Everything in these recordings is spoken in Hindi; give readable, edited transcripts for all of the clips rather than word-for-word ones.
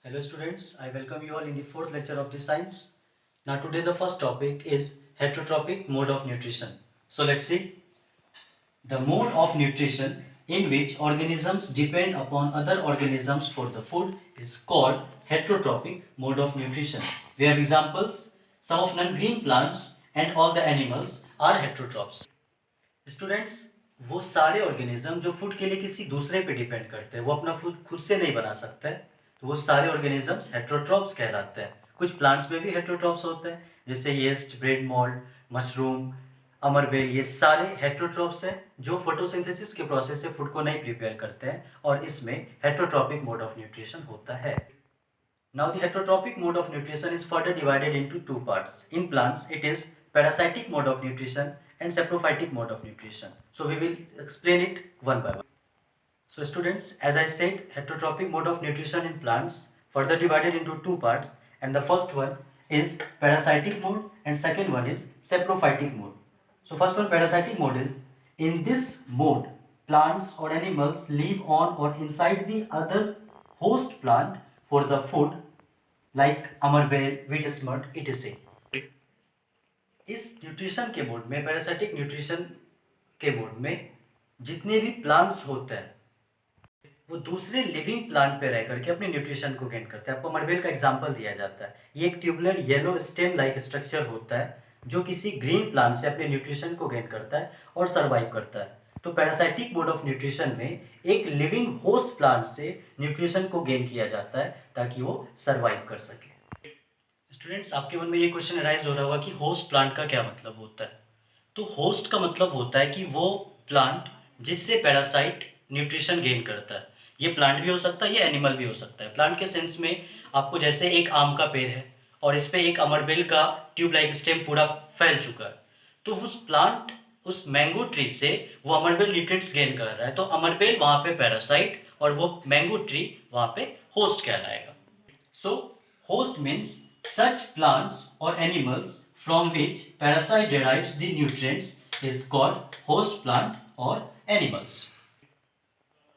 Hello students, I welcome you all in the fourth lecture of the science. Now today the first topic is heterotrophic mode of nutrition. So let's see. The mode of nutrition in which organisms depend upon other organisms for the food is called heterotrophic mode of nutrition. We have examples. Some of non-green plants and all the animals are heterotrophs. Students, वो सारे ऑर्गेनिज्म जो फूड के लिए किसी दूसरे पे डिपेंड करते हैं, वो अपना फूड खुद से नहीं बना सकते हैं, तो वो सारे ऑर्गेनिजम्स हेट्रोट्रॉप्स कहलाते हैं। कुछ प्लांट्स में भी हेट्रोट्रॉप्स होते हैं, जैसे येस्ट, ब्रेड मोल्ड, मशरूम, अमरबेल, ये सारे हेट्रोट्रॉप्स हैं जो फोटोसिंथेसिस के प्रोसेस से फूड को नहीं प्रिपेयर करते हैं, और इसमें हेट्रोट्रॉपिक मोड ऑफ न्यूट्रिशन होता है। Now the heterotrophic mode of nutrition is further divided into two parts. In plants, it is parasitic mode of nutrition and saprophytic mode of nutrition. So we will explain it one by one. So students, as I said, heterotrophic mode of nutrition in plants further divided into two parts, and the first one is parasitic mode and second one is saprophytic mode. So first one, parasitic mode, is in this mode plants or animals live on or inside the other host plant for the food like अमरबेल, wheat smut, etc. इस न्यूट्रिशन के मोड में, पैरासिटिक न्यूट्रिशन के मोड में, जितने भी प्लांट्स होते हैं वो दूसरे लिविंग प्लांट पे रह करके अपने न्यूट्रिशन को गेन करते हैं। आपको अमरबेल का एग्जांपल दिया जाता है। ये एक tubular yellow stem like structure होता है जो किसी ग्रीन प्लांट से अपने न्यूट्रिशन को गेन करता है और सर्वाइव करता है। तो पैरासाइटिक मोड ऑफ न्यूट्रिशन में एक लिविंग होस्ट प्लांट से न्यूट्रिशन को गेन किया जाता है ताकि वो सर्वाइव कर सके। स्टूडेंट्स, आपके मन में ये क्वेश्चन अराइज हो रहा होगा कि होस्ट प्लांट का क्या मतलब होता है। तो होस्ट का मतलब होता है कि वो प्लांट जिससे पैरासाइट न्यूट्रिशन गेन करता है। ये प्लांट भी हो सकता है, ये एनिमल भी हो सकता है। प्लांट के सेंस में आपको जैसे एक आम का पेड़ है और इस पे एक अमरबेल का ट्यूब लाइक स्टेम पूरा फैल चुका है, तो उस प्लांट, उस मैंगो ट्री से वो अमरबेल न्यूट्रिएंट्स गेन कर रहा है, तो अमरबेल वहाँ पे पैरासाइट और वो मैंगो ट्री वहाँ पे होस्ट कहलाएगा। सो host means such plants or animals from which parasite derives the nutrients is called host plant or animals.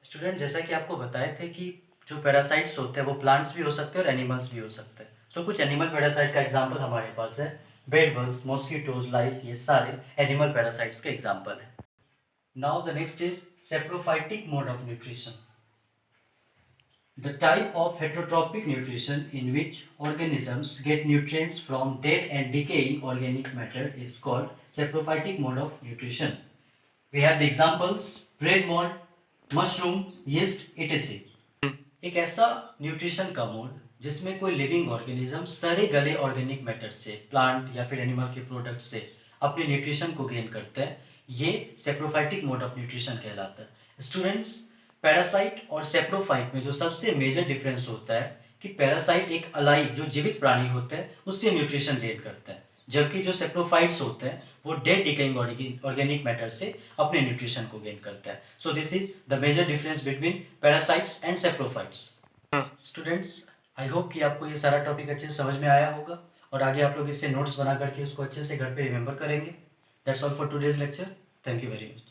Student, जैसा कि आपको बताए थे कि जो पैरासाइट्स होते हैं वो प्लांट्स भी हो सकते हैं और एनिमल्स भी हो सकते हैं। सो कुछ एनिमल पैरासाइट का एग्जांपल हमारे पास है। बेड बग्स, मॉस्किटोज, लाइस, ये सारे एनिमल पैरासाइट्स के एग्जांपल हैं। Now the next is saprophytic mode of nutrition. The type of heterotrophic nutrition in which organisms get nutrients from dead and decaying organic matter is called saprophytic mode of nutrition. We have the examples: bread mold, mushroom, yeast, etc. एक ऐसा न्यूट्रिशन का मोड जिसमें कोई लिविंग ऑर्गेनिज्म सड़े गले ऑर्गेनिक मैटर से, प्लांट या फिर एनिमल के प्रोडक्ट से अपने न्यूट्रिशन को गेन करते हैं, ये सेप्रोफाइटिक मोड ऑफ न्यूट्रिशन कहलाता है। स्टूडेंट्स, पैरासाइट और सेप्रोफाइट में जो सबसे मेजर डिफरेंस होता है कि पैरासाइट एक अलाइव, जो जीवित प्राणी होते हैं, उससे न्यूट्रिशन गेन करते हैं, जबकि जो सेप्रोफाइट्स होते हैं वो डेड डिकेइंग ऑर्गेनिक मैटर से अपने न्यूट्रिशन को गेन करते हैं। So this is the major difference between parasites and saprophytes. Students, I hope कि आपको ये सारा टॉपिक अच्छे से समझ में आया होगा और आगे आप लोग इससे नोट्स बना करके उसको अच्छे से घर पे रिमेंबर करेंगे। That's all for today's lecture. Thank you very much.